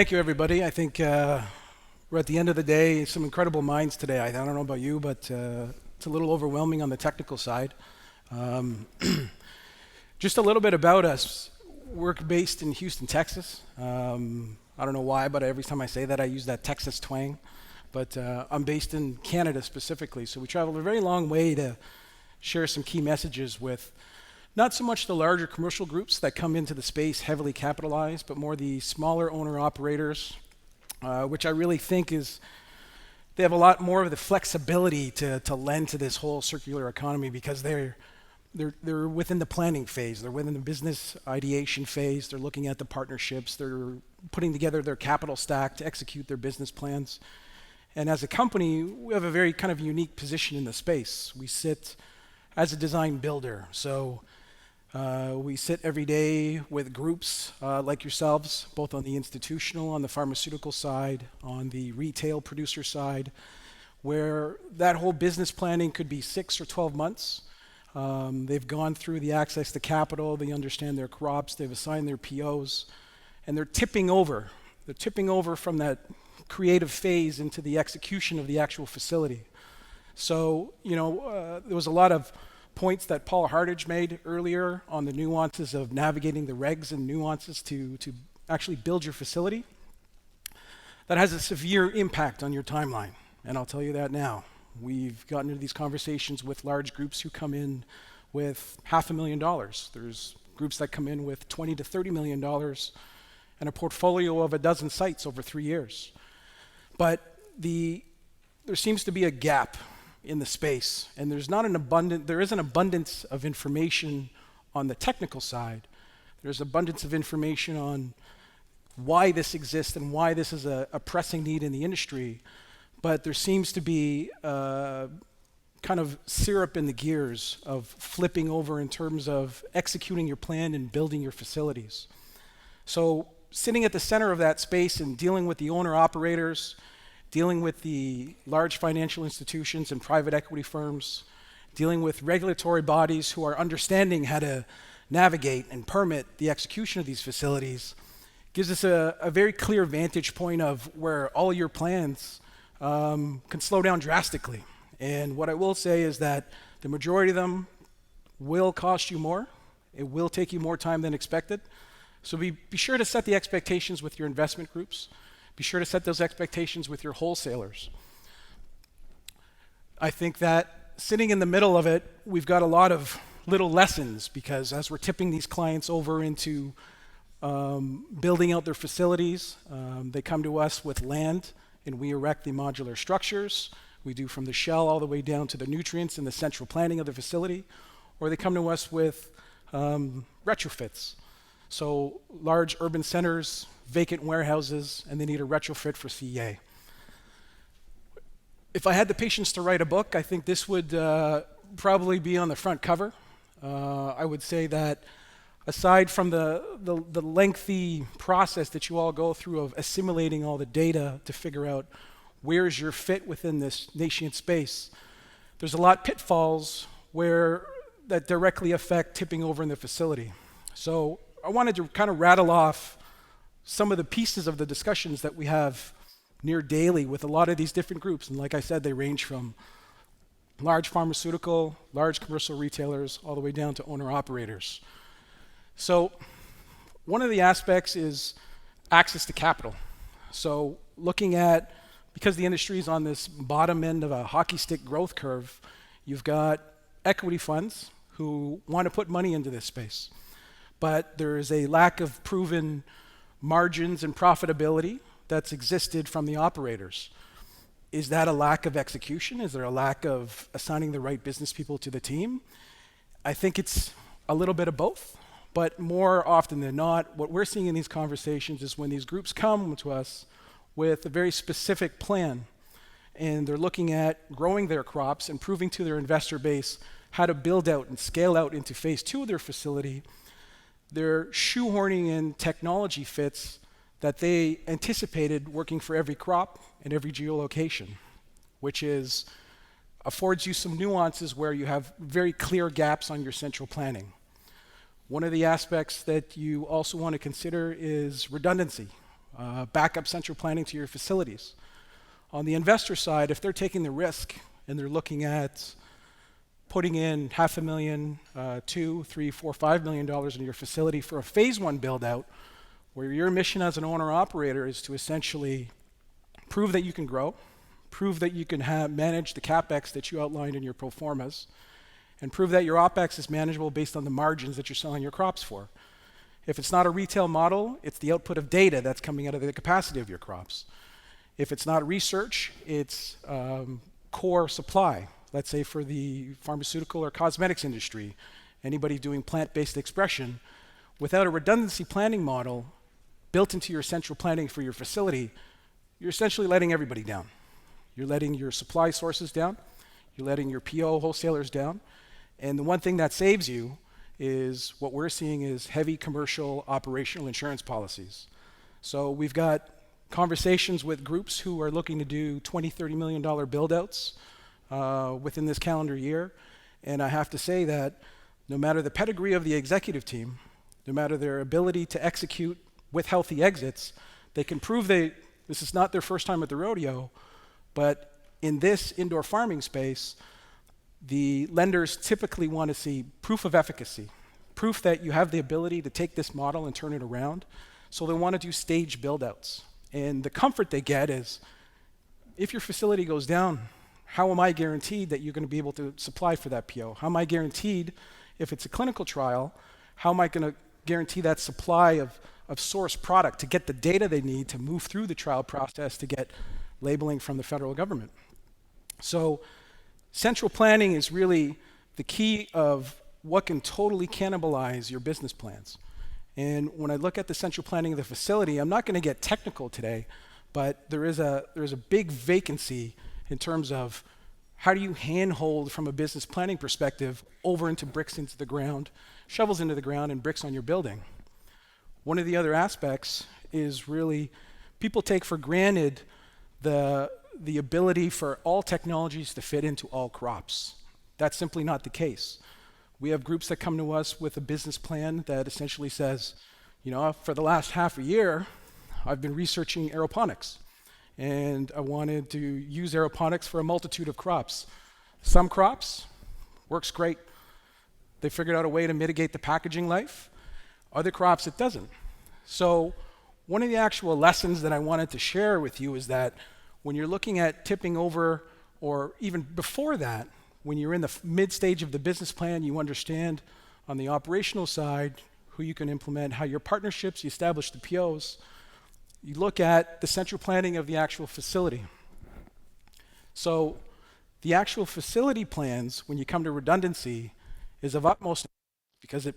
thank you, everybody. I think we're at the end of the day. Some incredible minds today. I don't know about you, but it's a little overwhelming on the technical side. Um, just a little bit about us. We're based in Houston, Texas. I don't know why, but every time I say that, I use that Texas twang. But I'm based in Canada specifically, so we traveled a very long way to share some key messages with not so much the larger commercial groups that come into the space heavily capitalized, but more the smaller owner-operators, which I really think is they have a lot more of the flexibility to lend to this whole circular economy because they're within the planning phase, they're within the business ideation phase, they're looking at the partnerships, they're putting together their capital stack to execute their business plans. And as a company, we have a very kind of unique position in the space. We sit as a design builder. So we sit every day with groups like yourselves, both on the institutional, on the pharmaceutical side, on the retail producer side, where that whole business planning could be 6 or 12 months. They've gone through the access to capital, they understand their crops, they've assigned their POs, and they're tipping over. They're tipping over from that creative phase into the execution of the actual facility. So, there was a lot of points that Paul Hardage made earlier on the nuances of navigating the regs and nuances to actually build your facility. That has a severe impact on your timeline, and I'll tell you that now. We've gotten into these conversations with large groups who come in with $500,000. There's groups that come in with $20 to $30 million and a portfolio of a dozen sites over 3 years. But there seems to be a gap in the space, and there is an abundance of information on the technical side. There's abundance of information on why this exists and why this is a pressing need in the industry, but there seems to be kind of syrup in the gears of flipping over in terms of executing your plan and building your facilities. So sitting at the center of that space and dealing with the owner-operators, dealing with the large financial institutions and private equity firms, dealing with regulatory bodies who are understanding how to navigate and permit the execution of these facilities, gives us a very clear vantage point of where all your plans can slow down drastically. And what I will say is that the majority of them will cost you more. It will take you more time than expected. So be sure to set the expectations with your investment groups. Be sure to set those expectations with your wholesalers. I think that sitting in the middle of it, we've got a lot of little lessons because as we're tipping these clients over into building out their facilities, they come to us with land and we erect the modular structures. We do from the shell all the way down to the nutrients and the central planning of the facility, or they come to us with retrofits. So large urban centers, vacant warehouses, and they need a retrofit for CEA. If I had the patience to write a book, I think this would probably be on the front cover. I would say that aside from the lengthy process that you all go through of assimilating all the data to figure out where's your fit within this nascent space, there's a lot pitfalls that directly affect tipping over in the facility. So I wanted to kind of rattle off some of the pieces of the discussions that we have near daily with a lot of these different groups. And like I said, they range from large pharmaceutical, large commercial retailers, all the way down to owner-operators. So one of the aspects is access to capital. So looking at, because the industry is on this bottom end of a hockey stick growth curve, you've got equity funds who want to put money into this space. But there is a lack of proven margins and profitability that's existed from the operators. Is that a lack of execution? Is there a lack of assigning the right business people to the team? I think it's a little bit of both, but more often than not, what we're seeing in these conversations is when these groups come to us with a very specific plan and they're looking at growing their crops and proving to their investor base how to build out and scale out into phase 2 of their facility, they're shoehorning in technology fits that they anticipated working for every crop and every geolocation, which affords you some nuances where you have very clear gaps on your central planning. One of the aspects that you also want to consider is redundancy. backup central planning to your facilities. On the investor side, if they're taking the risk and they're looking at putting in $500,000, $2, $3, $4, $5 million in your facility for a phase one build out, where your mission as an owner operator is to essentially prove that you can grow, prove that you can manage the capex that you outlined in your pro formas, and prove that your opex is manageable based on the margins that you're selling your crops for. If it's not a retail model, it's the output of data that's coming out of the capacity of your crops. If it's not research, it's core supply. Let's say for the pharmaceutical or cosmetics industry, anybody doing plant-based expression, without a redundancy planning model built into your central planning for your facility, you're essentially letting everybody down. You're letting your supply sources down, you're letting your PO wholesalers down, and the one thing that saves you is what we're seeing is heavy commercial operational insurance policies. So we've got conversations with groups who are looking to do $20, $30 million build-outs within this calendar year. And I have to say that no matter the pedigree of the executive team, no matter their ability to execute with healthy exits, they can prove this is not their first time at the rodeo, but in this indoor farming space, the lenders typically want to see proof of efficacy, proof that you have the ability to take this model and turn it around. So they want to do stage build-outs. And the comfort they get is, if your facility goes down, how am I guaranteed that you're going to be able to supply for that PO? How am I guaranteed, if it's a clinical trial, how am I going to guarantee that supply of source product to get the data they need to move through the trial process to get labeling from the federal government? So central planning is really the key of what can totally cannibalize your business plans. And when I look at the central planning of the facility, I'm not going to get technical today, but there is a big vacancy in terms of how do you handhold from a business planning perspective over into bricks into the ground, shovels into the ground, and bricks on your building. One of the other aspects is really people take for granted the ability for all technologies to fit into all crops. That's simply not the case. We have groups that come to us with a business plan that essentially says, you know, for the last half a year, I've been researching aeroponics, and I wanted to use aeroponics for a multitude of crops. Some crops works great. They figured out a way to mitigate the packaging life. Other crops, it doesn't. So one of the actual lessons that I wanted to share with you is that when you're looking at tipping over, or even before that, when you're in the mid stage of the business plan, you understand on the operational side who you can implement, how your partnerships, you establish the POs. You look at the central planning of the actual facility. So the actual facility plans, when you come to redundancy, is of utmost because it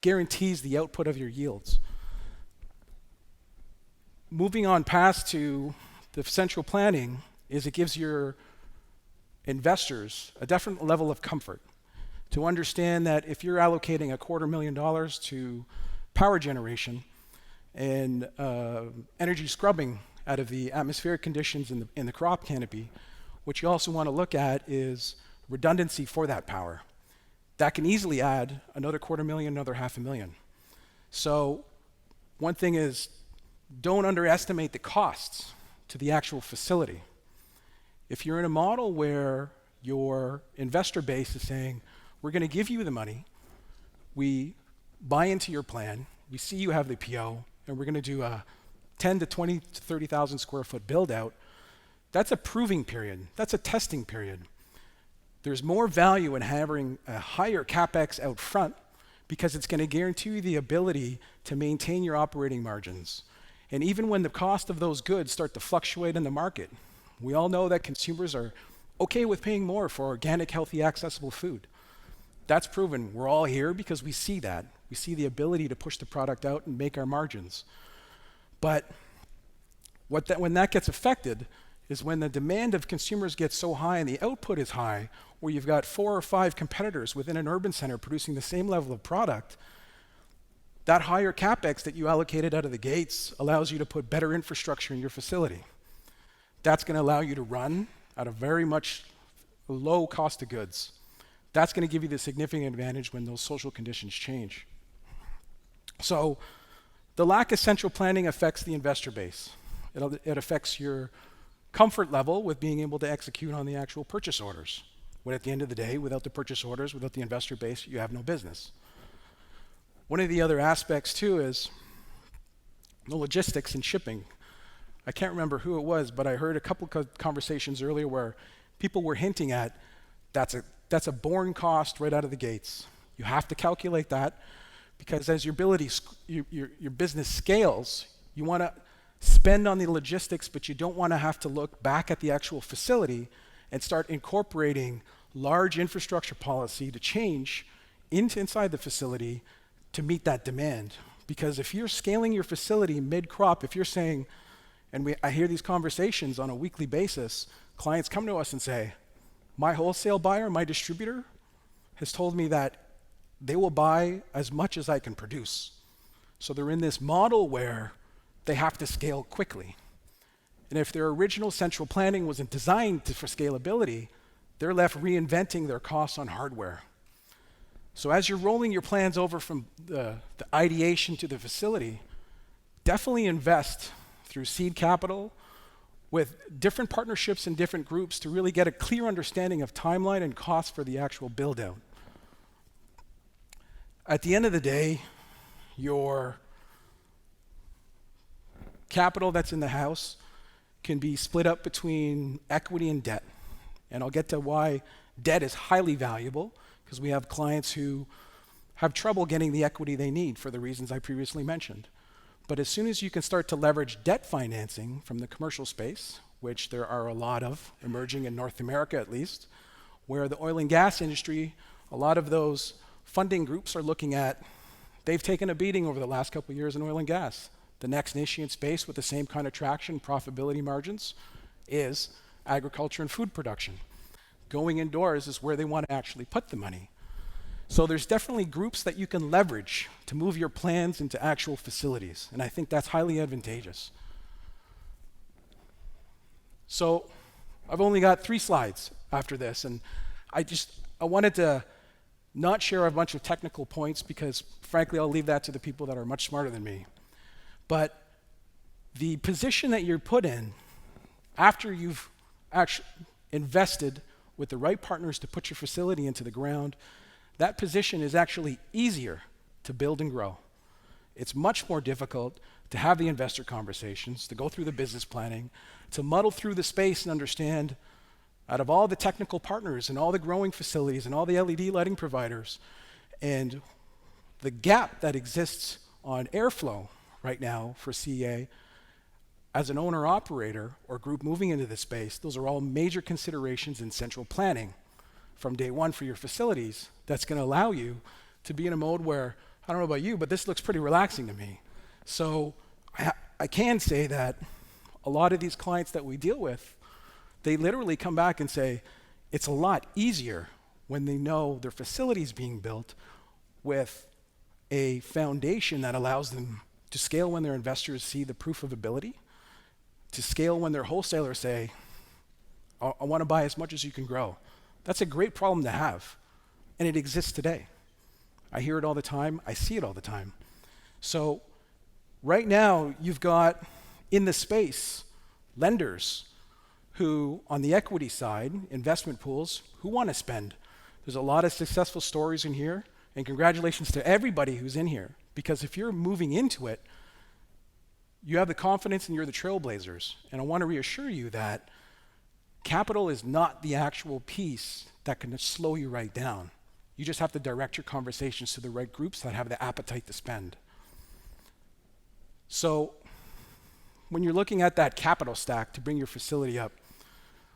guarantees the output of your yields. Moving on past to the central planning is it gives your investors a different level of comfort to understand that if you're allocating $250,000 to power generation and energy scrubbing out of the atmospheric conditions in the crop canopy, what you also want to look at is redundancy for that power. That can easily add another $250,000, another $500,000. So one thing is, don't underestimate the costs to the actual facility. If you're in a model where your investor base is saying, we're going to give you the money, we buy into your plan, we see you have the PO, and we're going to do a 10 to 20 to 30,000 square foot build out, that's a proving period. That's a testing period. There's more value in having a higher capex out front because it's going to guarantee you the ability to maintain your operating margins. And even when the cost of those goods start to fluctuate in the market, we all know that consumers are okay with paying more for organic, healthy, accessible food. That's proven. We're all here because we see that. We see the ability to push the product out and make our margins. But when that gets affected is when the demand of consumers gets so high and the output is high, where you've got 4 or 5 competitors within an urban center producing the same level of product, that higher capex that you allocated out of the gates allows you to put better infrastructure in your facility. That's going to allow you to run at a very much low cost of goods. That's going to give you the significant advantage when those social conditions change. So The lack of central planning affects the investor base. It affects your comfort level with being able to execute on the actual purchase orders. When at the end of the day, without the purchase orders, without the investor base, you have no business. One of the other aspects too is the logistics and shipping. I can't remember who it was, but I heard a couple of conversations earlier where people were hinting at that's a born cost right out of the gates. You have to calculate that because as your business scales, you want to spend on the logistics, but you don't want to have to look back at the actual facility and start incorporating large infrastructure policy to change inside the facility to meet that demand. Because if you're scaling your facility mid-crop, if you're saying, and I hear these conversations on a weekly basis, clients come to us and say, my wholesale buyer, my distributor, has told me that they will buy as much as I can produce. So they're in this model where they have to scale quickly. And if their original central planning wasn't designed for scalability, they're left reinventing their costs on hardware. So as you're rolling your plans over from the ideation to the facility, definitely invest through seed capital with different partnerships and different groups to really get a clear understanding of timeline and cost for the actual build out. At the end of the day, your capital that's in the house can be split up between equity and debt. And I'll get to why debt is highly valuable, because we have clients who have trouble getting the equity they need for the reasons I previously mentioned. But as soon as you can start to leverage debt financing from the commercial space, which there are a lot of emerging in North America at least, where the oil and gas industry, a lot of those funding groups are looking at, they've taken a beating over the last couple of years in oil and gas. The next niche in space with the same kind of traction, profitability margins, is agriculture and food production. Going indoors is where they want to actually put the money. So there's definitely groups that you can leverage to move your plans into actual facilities, and I think that's highly advantageous. So I've only got 3 slides after this, and I wanted to not share a bunch of technical points because frankly I'll leave that to the people that are much smarter than me. But the position that you're put in after you've actually invested with the right partners to put your facility into the ground, that position is actually easier to build and grow. It's much more difficult to have the investor conversations, to go through the business planning, to muddle through the space and understand out of all the technical partners and all the growing facilities and all the LED lighting providers and the gap that exists on airflow right now for CEA as an owner-operator or group moving into this space, those are all major considerations in central planning from day one for your facilities that's going to allow you to be in a mode where, I don't know about you, but this looks pretty relaxing to me. So I can say that a lot of these clients that we deal with, they literally come back and say, it's a lot easier when they know their facility is being built with a foundation that allows them to scale when their investors see the proof of ability, to scale when their wholesalers say, I want to buy as much as you can grow. That's a great problem to have, and it exists today. I hear it all the time. I see it all the time. So right now, you've got in the space lenders who, on the equity side, investment pools, who want to spend. There's a lot of successful stories in here, and congratulations to everybody who's in here, because if you're moving into it, you have the confidence and you're the trailblazers. And I want to reassure you that capital is not the actual piece that can slow you right down. You just have to direct your conversations to the right groups that have the appetite to spend. So when you're looking at that capital stack to bring your facility up,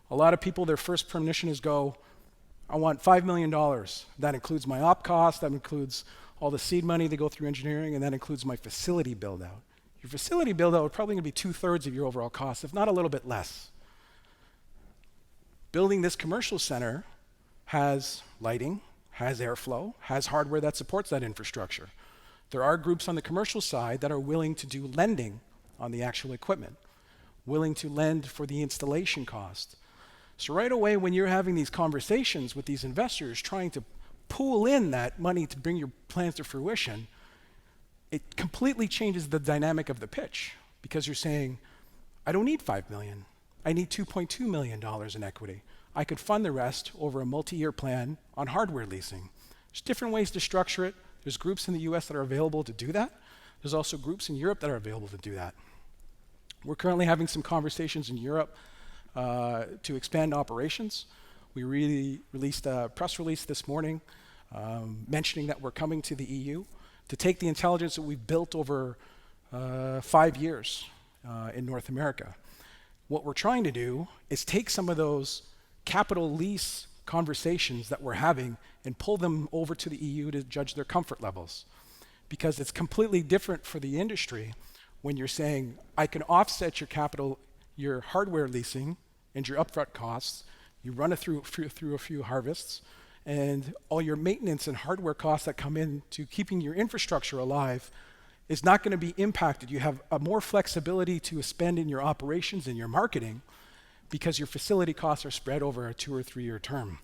a lot of people, their first premonition is go, I want $5 million. That includes my op cost, that includes all the seed money that go through engineering, and that includes my facility build out. Your facility build out would probably going to be 2/3 of your overall cost, if not a little bit less. Building this commercial center has lighting, has airflow, has hardware that supports that infrastructure. There are groups on the commercial side that are willing to do lending on the actual equipment, willing to lend for the installation cost. So right away, when you're having these conversations with these investors trying to pool in that money to bring your plans to fruition, it completely changes the dynamic of the pitch because you're saying, I don't need 5 million. I need $2.2 million in equity. I could fund the rest over a multi-year plan on hardware leasing. There's different ways to structure it. There's groups in the US that are available to do that. There's also groups in Europe that are available to do that. We're currently having some conversations in Europe to expand operations. We released a press release this morning mentioning that we're coming to the EU to take the intelligence that we've built over 5 years in North America. What we're trying to do is take some of those capital lease conversations that we're having and pull them over to the EU to judge their comfort levels. Because it's completely different for the industry when you're saying, I can offset your capital, your hardware leasing and your upfront costs, you run it through a few harvests, and all your maintenance and hardware costs that come in to keeping your infrastructure alive is not going to be impacted. You have a more flexibility to spend in your operations and your marketing because your facility costs are spread over a 2 or 3 year term.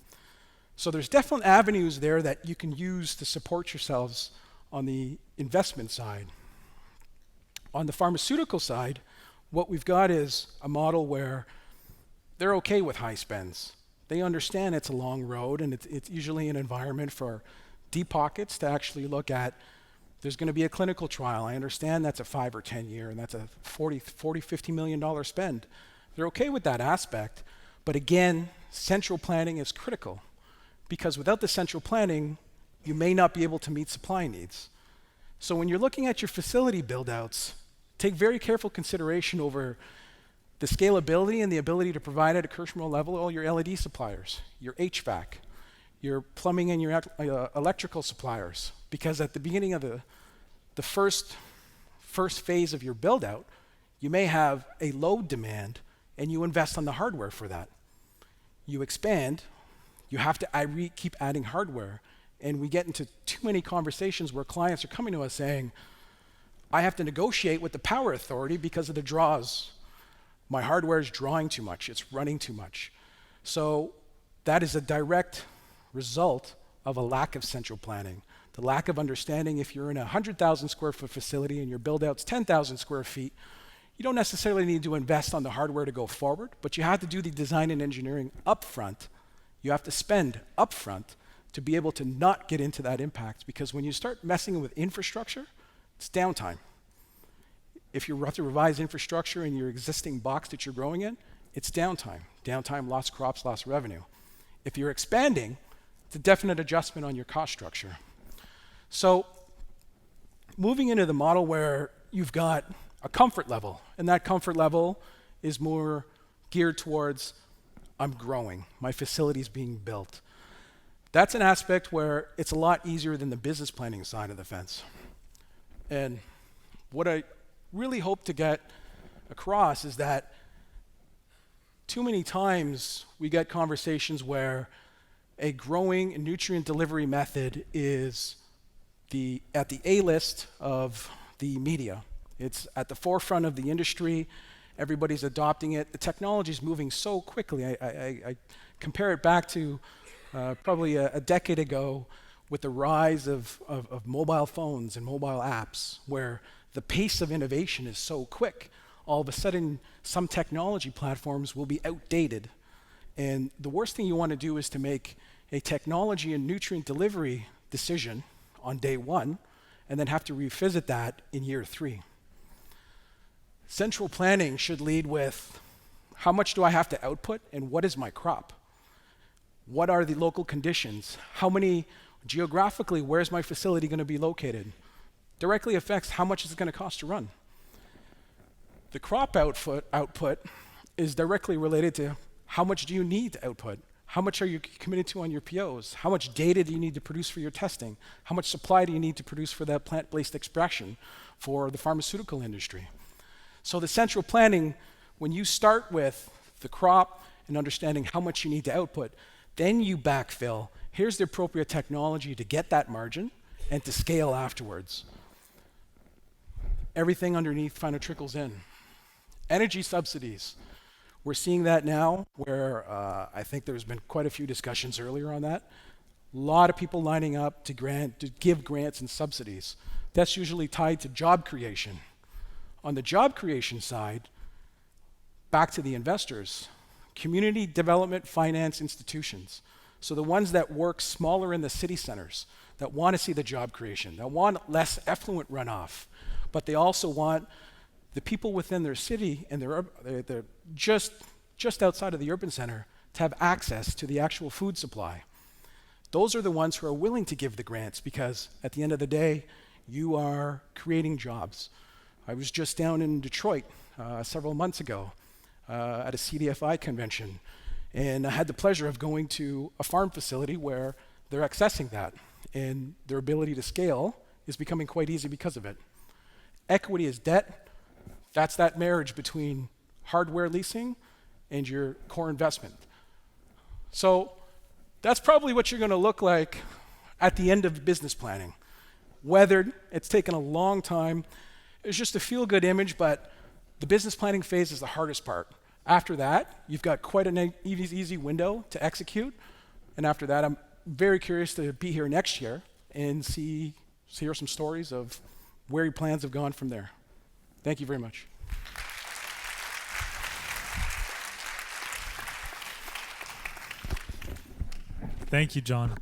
So there's definite avenues there that you can use to support yourselves on the investment side. On the pharmaceutical side, what we've got is a model where they're okay with high spends. They understand it's a long road, and it's usually an environment for deep pockets to actually look at. There's going to be a clinical trial. I understand that's a 5 or 10 year, and that's a $50 million spend. They're okay with that aspect. But again, central planning is critical because without the central planning, you may not be able to meet supply needs. So when you're looking at your facility build-outs, take very careful consideration over the scalability and the ability to provide at a customer level all your LED suppliers, your HVAC, your plumbing and your electrical suppliers. Because at the beginning of the first phase of your build-out, you may have a load demand and you invest on the hardware for that. You expand, you have to keep adding hardware, and we get into too many conversations where clients are coming to us saying, I have to negotiate with the power authority because of the draws. My hardware is drawing too much, it's running too much. So that is a direct result of a lack of central planning. The lack of understanding if you're in a 100,000 square foot facility and your build out's 10,000 square feet, you don't necessarily need to invest on the hardware to go forward, but you have to do the design and engineering upfront. You have to spend upfront to be able to not get into that impact, because when you start messing with infrastructure, it's downtime. If you have to revise infrastructure in your existing box that you're growing in, it's downtime. Downtime, lost crops, lost revenue. If you're expanding, it's a definite adjustment on your cost structure. So moving into the model where you've got a comfort level, and that comfort level is more geared towards, I'm growing, my facility's being built. That's an aspect where it's a lot easier than the business planning side of the fence. And what I really hope to get across is that too many times we get conversations where a growing nutrient delivery method is at the A list of the media. It's at the forefront of the industry. Everybody's adopting it. The technology is moving so quickly. I compare it back to probably a decade ago with the rise of mobile phones and mobile apps, where the pace of innovation is so quick. All of a sudden, some technology platforms will be outdated. And the worst thing you want to do is to make a technology and nutrient delivery decision on day one and then have to revisit that in year 3. Central planning should lead with, how much do I have to output and what is my crop? What are the local conditions? How many, geographically, where's my facility going to be located? Directly affects how much it's going to cost to run. The crop output is directly related to how much do you need to output? How much are you committed to on your POs? How much data do you need to produce for your testing? How much supply do you need to produce for that plant-based extraction for the pharmaceutical industry? So the central planning, when you start with the crop and understanding how much you need to output, then you backfill. Here's the appropriate technology to get that margin and to scale afterwards. Everything underneath kind of trickles in. Energy subsidies. We're seeing that now where I think there's been quite a few discussions earlier on that. A lot of people lining up to give grants and subsidies. That's usually tied to job creation. On the job creation side, back to the investors, community development finance institutions. So the ones that work smaller in the city centers, that want to see the job creation, that want less effluent runoff, but they also want the people within their city and they're just outside of the urban center to have access to the actual food supply. Those are the ones who are willing to give the grants because at the end of the day, you are creating jobs. I was just down in Detroit several months ago at a CDFI convention, and I had the pleasure of going to a farm facility where they're accessing that, and their ability to scale is becoming quite easy because of it. Equity is debt. That's that marriage between hardware leasing and your core investment. So that's probably what you're going to look like at the end of business planning. Weathered, it's taken a long time. It's just a feel-good image, but the business planning phase is the hardest part. After that, you've got quite an easy window to execute. And after that, I'm very curious to be here next year and hear some stories of where your plans have gone from there. Thank you very much. Thank you, John.